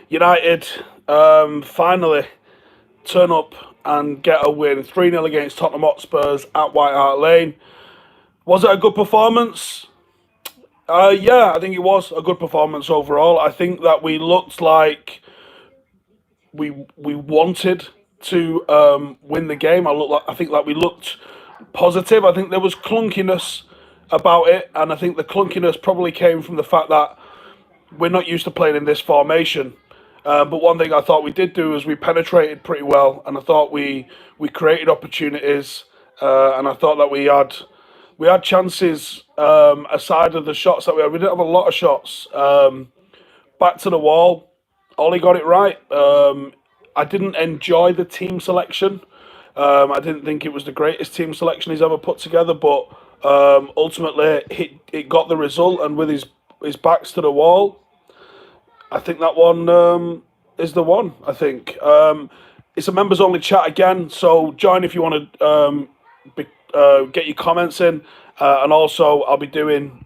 United finally turn up and get a win 3-0 against Tottenham Hotspurs at White Hart Lane. Was it a good performance? Yeah, I think it was a good performance overall. I think that we looked like we wanted to win the game. I think like we looked positive. I think there was clunkiness about it, and I think the clunkiness probably came from the fact that we're not used to playing in this formation. But one thing I thought we did do is we penetrated pretty well, and I thought we created opportunities, and I thought that we had chances aside of the shots that we had. We didn't have a lot of shots. Back to the wall. Ollie got it right. I didn't enjoy the team selection. I didn't think it was the greatest team selection he's ever put together, but ultimately it got the result. And with his backs to the wall, I think that one is the one. I think it's a members only chat again. So join if you want to get your comments in, and also I'll be doing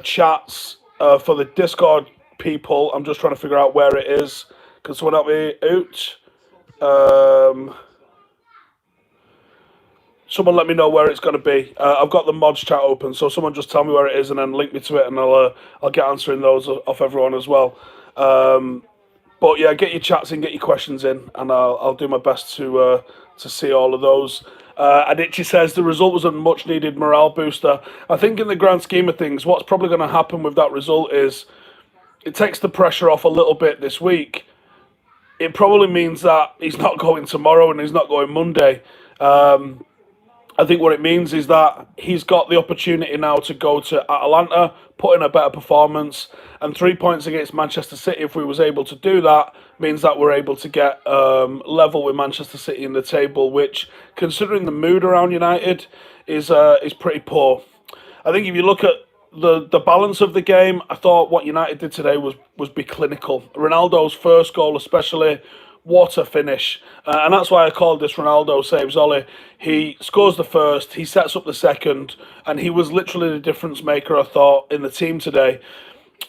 chats for the Discord people. I'm just trying to figure out where it is. Can someone help me out? Someone let me know where it's going to be. I've got the mods chat open, so someone just tell me where it is and then link me to it, and I'll get answering those off everyone as well. But yeah, get your chats in, get your questions in, and I'll do my best to see all of those. Adichie says the result was a much needed morale booster. I think in the grand scheme of things, what's probably going to happen with that result is it takes the pressure off a little bit this week. It probably means that he's not going tomorrow and he's not going Monday. I think what it means is that he's got the opportunity now to go to Atalanta, put in a better performance, and 3 points against Manchester City, if we was able to do that, means that we're able to get level with Manchester City in the table, which, considering the mood around United, is pretty poor. I think if you look at the balance of the game, I thought what United did today was be clinical. Ronaldo's first goal especially, what a finish. And that's why I called this Ronaldo saves Ollie. He scores the first, he sets up the second, and he was literally the difference maker, I thought, in the team today.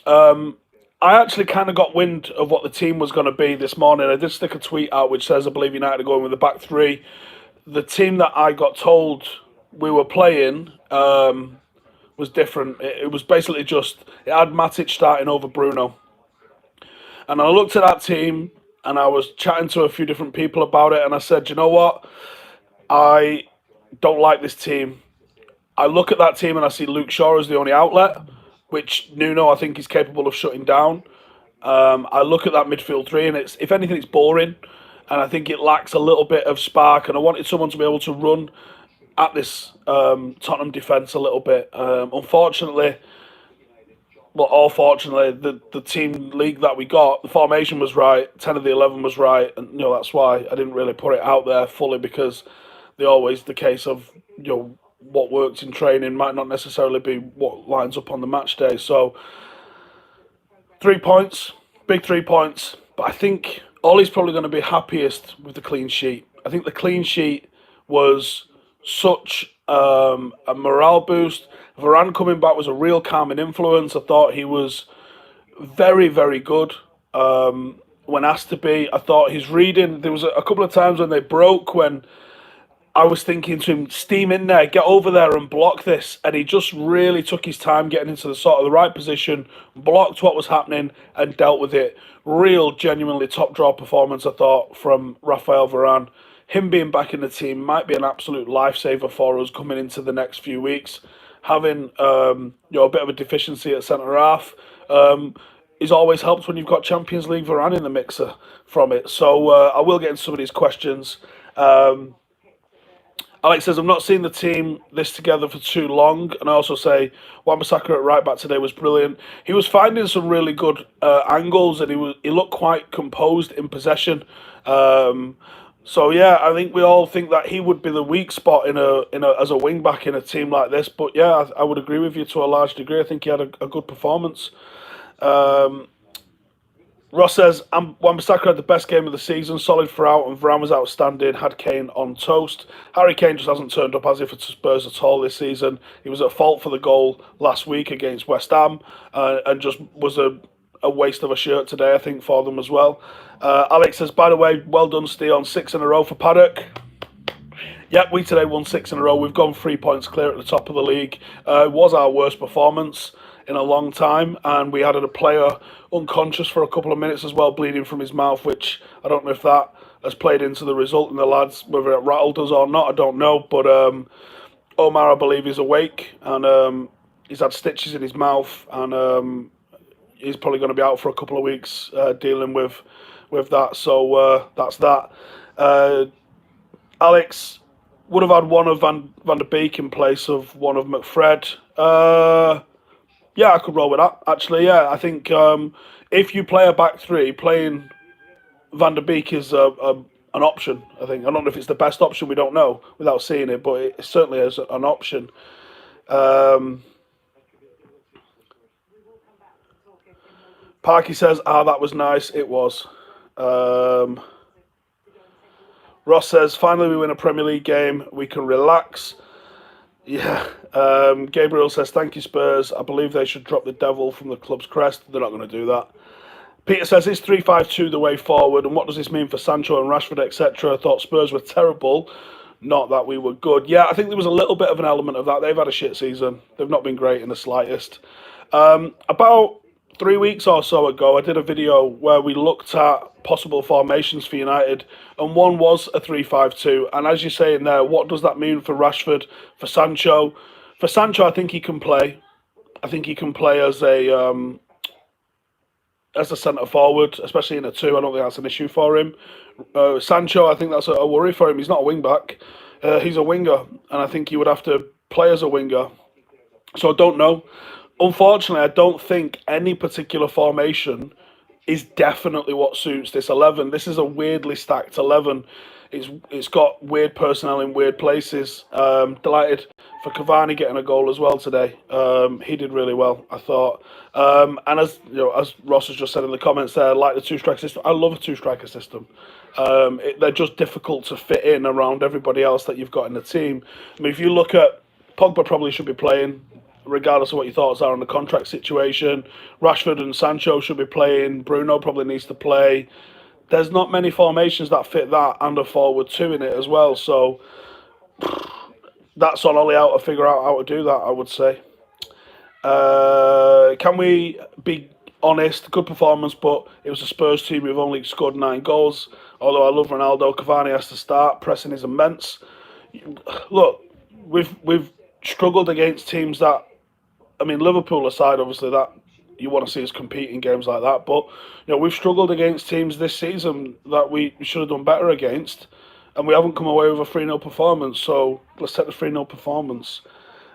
I actually kind of got wind of what the team was going to be this morning. I did stick a tweet out which says I believe United are going with the back three. The team that I got told we were playing was different. It was basically just, it had Matic starting over Bruno. And I looked at that team and I was chatting to a few different people about it, and I said, you know what? I don't like this team. I look at that team and I see Luke Shaw as the only outlet, which Nuno I think is capable of shutting down. I look at that midfield three and it's, if anything, it's boring, and I think it lacks a little bit of spark, and I wanted someone to be able to run at this Tottenham defence a little bit. Unfortunately, the team league that we got, the formation was right, 10 of the 11 was right, and that's why I didn't really put it out there fully, because they're always the case of what works in training might not necessarily be what lines up on the match day. So 3 points, big 3 points, but I think Ollie's probably going to be happiest with the clean sheet. I think the clean sheet was such a morale boost. Varane coming back was a real calming influence. I thought he was very, very good when asked to be. I thought his reading, there was a couple of times when they broke, when I was thinking to him, steam in there, get over there and block this. And he just really took his time getting into the sort of the right position, blocked what was happening and dealt with it. Real, genuinely top draw performance, I thought, from Raphael Varane. Him being back in the team might be an absolute lifesaver for us coming into the next few weeks. Having a bit of a deficiency at centre half is always helps when you've got Champions League Varane in the mixer from it. So I will get into some of these questions. Alex says, I've not seen the team this together for too long. And I also say, Wan-Bissaka at right back today was brilliant. He was finding some really good angles, and he looked quite composed in possession. So yeah, I think we all think that he would be the weak spot as a wing back in a team like this. But yeah, I would agree with you to a large degree. I think he had a good performance. Ross says, Wan-Bissaka had the best game of the season, solid throughout, and Varane was outstanding, had Kane on toast. Harry Kane just hasn't turned up as if it's Spurs at all this season. He was at fault for the goal last week against West Ham, and just was a a waste of a shirt today, I think, for them as well. Alex says, by the way, well done, Steve, on 6 in a row for Paddock. Yep, we today won 6 in a row. We've gone 3 points clear at the top of the league. It was our worst performance in a long time, and we had a player unconscious for a couple of minutes as well, bleeding from his mouth, which I don't know if that has played into the result in the lads, whether it rattled us or not, I don't know. But Omar, I believe, is awake, and he's had stitches in his mouth, and he's probably going to be out for a couple of weeks dealing with that. So that's that. Alex would have had one of Van der Beek in place of one of McFred. Yeah, I could roll with that, actually. Yeah, I think if you play a back three, playing Van der Beek is an option, I think. I don't know if it's the best option, we don't know without seeing it, but it certainly is an option. Parky says, that was nice. It was. Ross says, finally we win a Premier League game. We can relax. Yeah. Gabriel says, thank you, Spurs. I believe they should drop the devil from the club's crest. They're not going to do that. Peter says, is 3-5-2 the way forward? And what does this mean for Sancho and Rashford, etc.? I thought Spurs were terrible. Not that we were good. Yeah, I think there was a little bit of an element of that. They've had a shit season. They've not been great in the slightest. About 3 weeks or so ago, I did a video where we looked at possible formations for United, and one was a 3-5-2. And as you're saying there, what does that mean for Rashford, for Sancho? For Sancho, I think he can play. I think he can play as a centre forward, especially in a 2. I don't think that's an issue for him. Sancho, I think that's a worry for him. He's not a wing back. He's a winger, and I think he would have to play as a winger. So I don't know. Unfortunately, I don't think any particular formation is definitely what suits this 11. This is a weirdly stacked 11. It's got weird personnel in weird places. Delighted for Cavani getting a goal as well today. He did really well, I thought. And as you know, as Ross has just said in the comments there, like the two-striker system. I love a two-striker system. They're just difficult to fit in around everybody else that you've got in the team. I mean, if you look at Pogba, probably should be playing, regardless of what your thoughts are on the contract situation. Rashford and Sancho should be playing. Bruno probably needs to play. There's not many formations that fit that and a forward 2 in it as well. So that's on Ollie out to figure out how to do that, I would say. Can we be honest? Good performance, but it was a Spurs team who've only scored 9 goals. Although I love Ronaldo, Cavani has to start. Pressing is immense. Look, we've struggled against teams that, I mean, Liverpool aside, obviously, that you want to see us compete in games like that. But you know, we've struggled against teams this season that we should have done better against, and we haven't come away with a 3-0 performance. So let's take the 3-0 performance.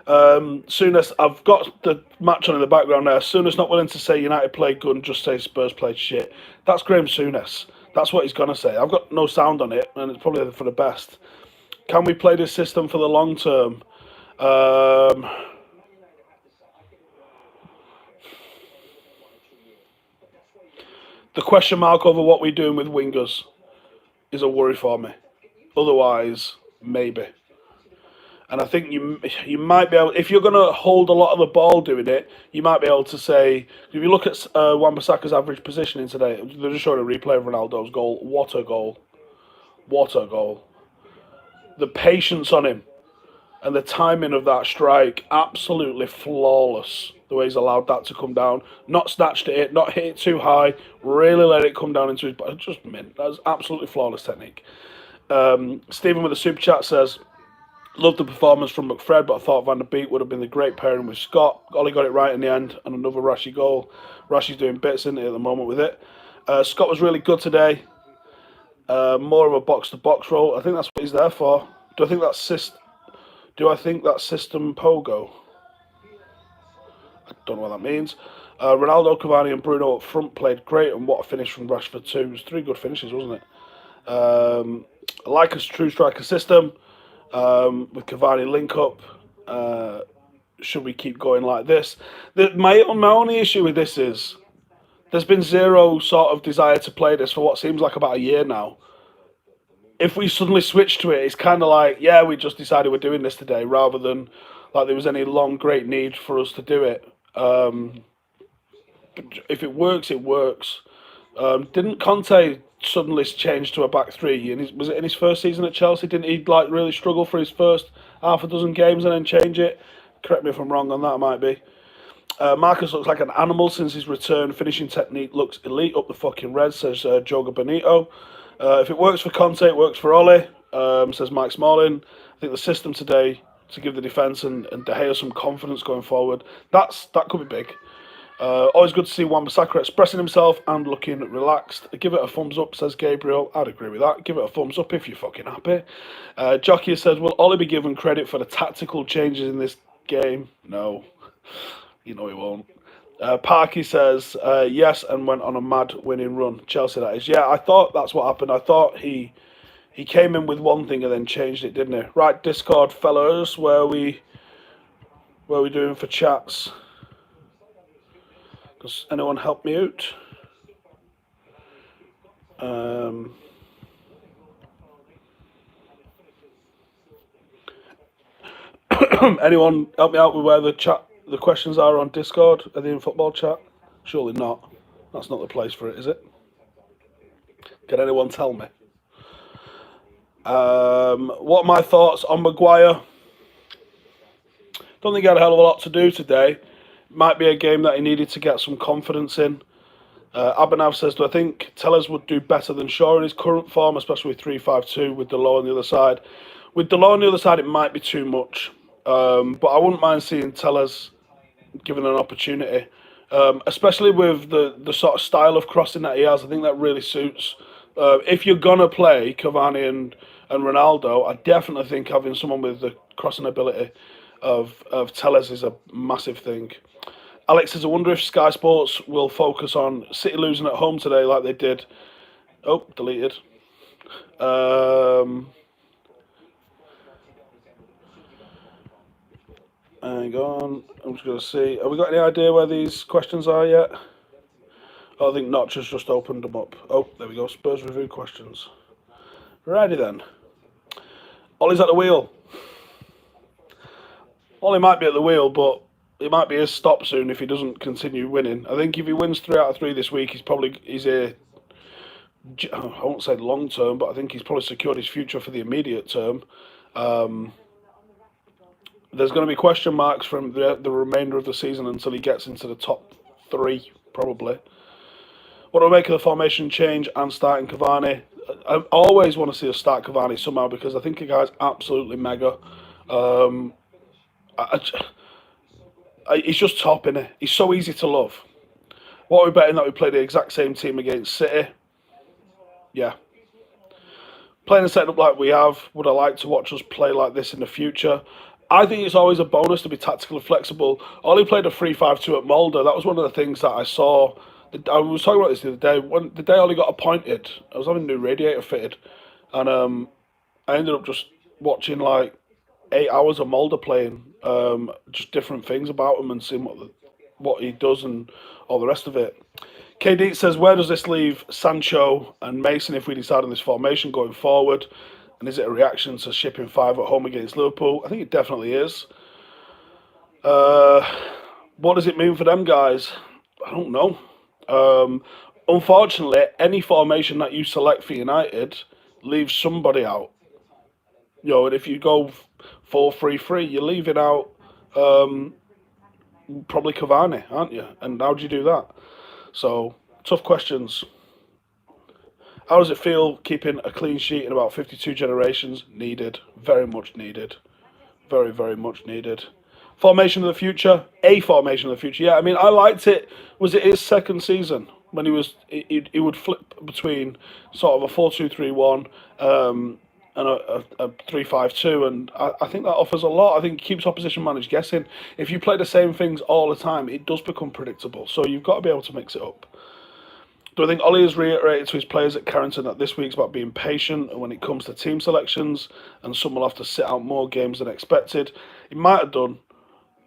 Souness, I've got the match on in the background there. Souness not willing to say United played good and just say Spurs played shit. That's Graham Souness. That's what he's going to say. I've got no sound on it, and it's probably for the best. Can we play this system for the long term? The question mark over what we're doing with wingers is a worry for me. Otherwise, maybe. And I think you might be able, if you're going to hold a lot of the ball doing it, you might be able to say, if you look at Wan-Bissaka's average positioning today, they're just showing a replay of Ronaldo's goal. What a goal. What a goal. The patience on him and the timing of that strike, absolutely flawless. The way he's allowed that to come down, not snatched at it, not hit it too high, really let it come down into his body. Just mint. That's absolutely flawless technique. Stephen with the super chat says, loved the performance from McFred, but I thought Van der Beek would have been the great pairing with Scott. Ollie got it right in the end, and another Rashi goal. Rashi's doing bits, isn't he, at the moment with it. Scott was really good today. More of a box-to-box role. I think that's what he's there for. Do I think that's system pogo? I don't know what that means. Ronaldo, Cavani and Bruno up front played great, and what a finish from Rashford too. It was 3 good finishes, wasn't it? I like a true striker system with Cavani link up. Should we keep going like this? My only issue with this is there's been zero sort of desire to play this for what seems like about a year now. If we suddenly switch to it, it's kind of like, yeah, we just decided we're doing this today, rather than like there was any long, great need for us to do it. if it works, it works. Didn't Conte suddenly change to a back three? And was it in his first season at Chelsea? Didn't he like really struggle for his first half a dozen games and then change it? Correct me if I'm wrong on that. Might be. Marcus looks like an animal since his return. Finishing technique looks elite up the fucking red, says Joga Benito. If it works for Conte, it works for Ole, says Mike Smalling. I think the system today to give the defence and De Gea some confidence going forward, that could be big. Always good to see Wan-Bissaka expressing himself and looking relaxed. Give it a thumbs up, says Gabriel. I'd agree with that. Give it a thumbs up if you're fucking happy. Jockey says, will Ollie be given credit for the tactical changes in this game? No. You know he won't. Parky says, yes, and went on a mad winning run. Chelsea, that is. Yeah, I thought that's what happened. I thought he came in with one thing and then changed it, didn't he? Right, Discord fellas, where are we doing for chats? Does anyone help me out? Anyone help me out with where the questions are on Discord? Are they in football chat? Surely not. That's not the place for it, is it? Can anyone tell me? What are my thoughts on Maguire? Don't think he had a hell of a lot to do today. Might be a game that he needed to get some confidence in. Abhinav says, do I think Tellers would do better than Shaw in his current form, especially with 3-5-2 with Delors on the other side? With Delors on the other side, it might be too much. But I wouldn't mind seeing Tellers given an opportunity. Especially with the sort of style of crossing that he has. I think that really suits. If you're going to play Cavani and Ronaldo, I definitely think having someone with the crossing ability of Tellers is a massive thing. Alex says, I wonder if Sky Sports will focus on City losing at home today like they did. Oh, deleted. Hang on. I'm just going to see. Have we got any idea where these questions are yet? Oh, I think Notch has just opened them up. Oh, there we go. Spurs review questions. Righty then. Ollie's at the wheel. Ollie might be at the wheel, but it might be his stop soon if he doesn't continue winning. I think if he wins 3 out of 3 this week, he's here. I won't say long term, but I think he's probably secured his future for the immediate term. There's going to be question marks from the remainder of the season until he gets into the top 3, probably. What do I make of the formation change and starting Cavani? I always want to see us start Cavani somehow because I think the guy's absolutely mega. He's just top, innit? He's so easy to love. What are we betting that we play the exact same team against City? Yeah. Playing a setup like we have, would I like to watch us play like this in the future? I think it's always a bonus to be tactically flexible. Ollie played a 3-5-2 at Mulder. That was one of the things that I saw. I was talking about this the other day. When the day Ollie got appointed, I was having a new radiator fitted. And I ended up just watching like 8 hours of Mulder playing, just different things about him and seeing what he does and all the rest of it. KD says, where does this leave Sancho and Mason if we decide on this formation going forward? And is it a reaction to shipping 5 at home against Liverpool? I think it definitely is. What does it mean for them guys? I don't know. Unfortunately, any formation that you select for United leaves somebody out. You know, and if you go 4-3-3, you're leaving out probably Cavani, aren't you? And how do you do that? So, tough questions. How does it feel keeping a clean sheet in about 52 generations? Needed. Very much needed. Very, very much needed. Formation of the future? A formation of the future. Yeah, I mean, I liked it. Was it his second season? When he would flip between sort of a 4-2-3-1 and a 3-5-2, and I think that offers a lot. I think it keeps opposition managers guessing. If you play the same things all the time, it does become predictable. So you've got to be able to mix it up. Do I think Ollie has reiterated to his players at Carrington that this week's about being patient when it comes to team selections, and some will have to sit out more games than expected? He might have done.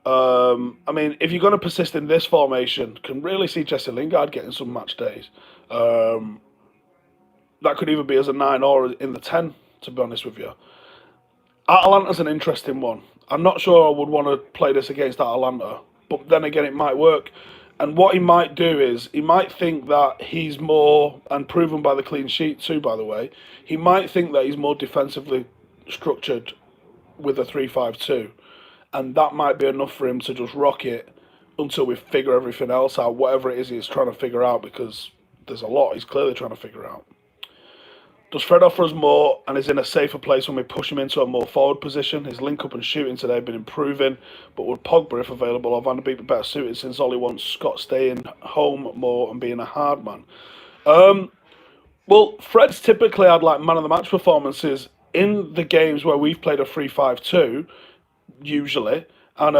I mean, if you're going to persist in this formation, can really see Jesse Lingard getting some match days. That could either be as a 9 or in the 10, to be honest with you. Atalanta's an interesting one. I'm not sure I would want to play this against Atalanta, but then again, it might work. And what he might do is he might think that he's more, and proven by the clean sheet too, by the way, he might think that he's more defensively structured with a 3-5-2, and that might be enough for him to just rock it until we figure everything else out, whatever it is he's trying to figure out, because there's a lot he's clearly trying to figure out. Does Fred offer us more and is in a safer place when we push him into a more forward position? His link-up and shooting today have been improving, but would Pogba, if available, or Van de Beek be better suited since Ollie wants Scott staying home more and being a hard man? Well, Fred's typically had like man of the match performances in the games where we've played a 3-5-2, usually, and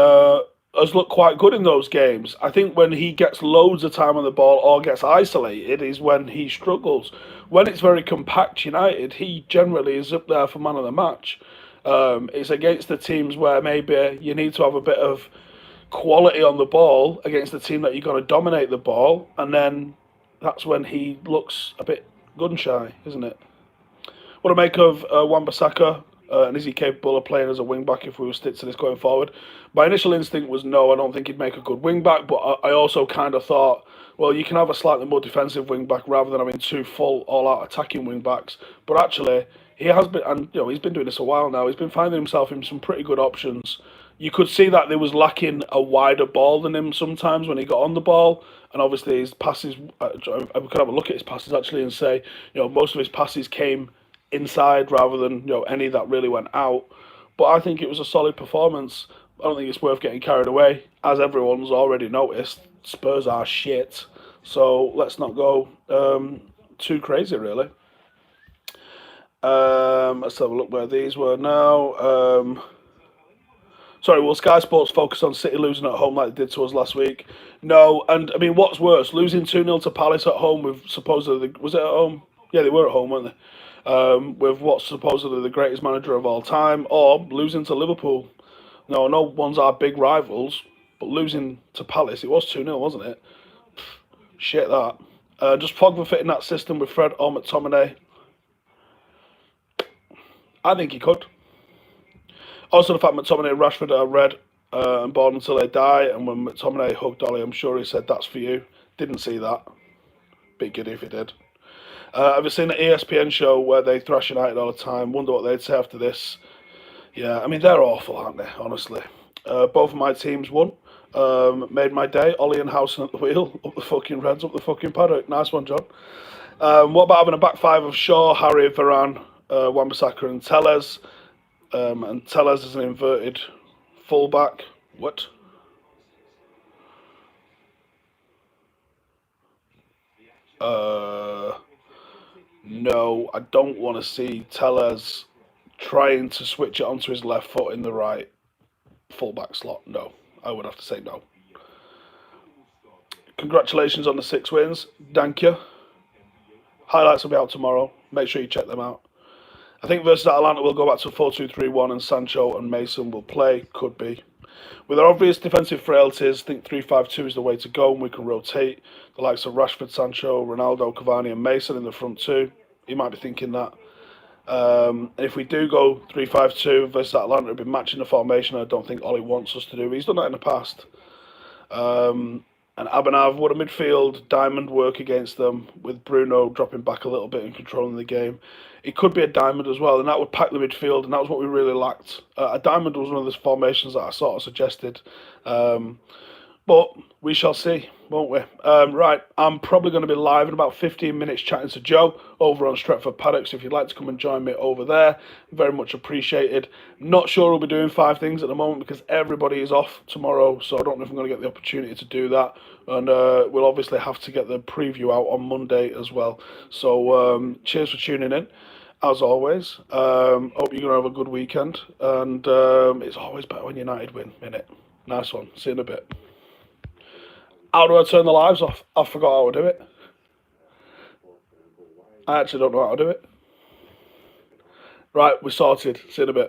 has looked quite good in those games. I think when he gets loads of time on the ball or gets isolated is when he struggles. When it's very compact United, he generally is up there for man of the match. It's against the teams where maybe you need to have a bit of quality on the ball against the team that you're going to dominate the ball, and then that's when he looks a bit gun shy, isn't it? What do I make of Wan-Bissaka? And is he capable of playing as a wing back if we were stick to this going forward? My initial instinct was no, I don't think he'd make a good wing back, but I also kind of thought, well, you can have a slightly more defensive wing back rather than having two full all-out attacking wing backs. But actually, he has been, and he's been doing this a while now. He's been finding himself in some pretty good options. You could see that there was lacking a wider ball than him sometimes when he got on the ball, and obviously his passes. We could have a look at his passes actually and say, most of his passes came inside rather than any that really went out. But I think it was a solid performance. I don't think it's worth getting carried away. As everyone's already noticed, Spurs are shit. So let's not go too crazy, really. Let's have a look where these were now. Sorry, will Sky Sports focus on City losing at home like they did to us last week? No, and I mean, what's worse, losing 2-0 to Palace at home with supposedly, was it at home? Yeah, they were at home, weren't they? With what's supposedly the greatest manager of all time, or losing to Liverpool. No one's our big rivals, but losing to Palace, it was 2-0, wasn't it? Shit, that. Just Pogba fitting that system with Fred or McTominay? I think he could. Also, the fact McTominay and Rashford are red and born until they die, and when McTominay hugged Ollie, I'm sure he said, "That's for you." Didn't see that. Bit giddy if he did. Have you seen the ESPN show where they thrash United all the time? Wonder what they'd say after this. Yeah, I mean, they're awful, aren't they, honestly? Both of my teams won. Made my day. Ollie and Howson at the wheel. Up the fucking Reds, up the fucking paddock. Nice one, John. What about having a back five of Shaw, Harry, Varane, Wan-Bissaka and Tellez? And Tellez is an inverted fullback. What? No, I don't want to see Tellez trying to switch it onto his left foot in the right fullback slot. No, I would have to say no. Congratulations on the 6 wins. Thank you. Highlights will be out tomorrow. Make sure you check them out. I think versus Atalanta we'll go back to 4-2-3-1 and Sancho and Mason will play. Could be. With our obvious defensive frailties, I think 3-5-2 is the way to go, and we can rotate the likes of Rashford, Sancho, Ronaldo, Cavani and Mason in the front two. You might be thinking that. And if we do go 3-5-2 versus Atlanta, it'll be matching the formation. I don't think Ollie wants us to do. He's done that in the past. And Abhinav, would a midfield diamond work against them with Bruno dropping back a little bit and controlling the game? It could be a diamond as well, and that would pack the midfield, and that was what we really lacked. A diamond was one of the formations that I sort of suggested. But we shall see, won't we? Right, I'm probably going to be live in about 15 minutes chatting to Joe over on Stretford Paddock, so if you'd like to come and join me over there, very much appreciated. Not sure we'll be doing 5 things at the moment because everybody is off tomorrow, so I don't know if I'm going to get the opportunity to do that. And we'll obviously have to get the preview out on Monday as well. So cheers for tuning in. As always, hope you're going to have a good weekend. And it's always better when United win, innit? Nice one. See you in a bit. How do I turn the lives off? I forgot how to do it. I actually don't know how to do it. Right, we're sorted. See you in a bit.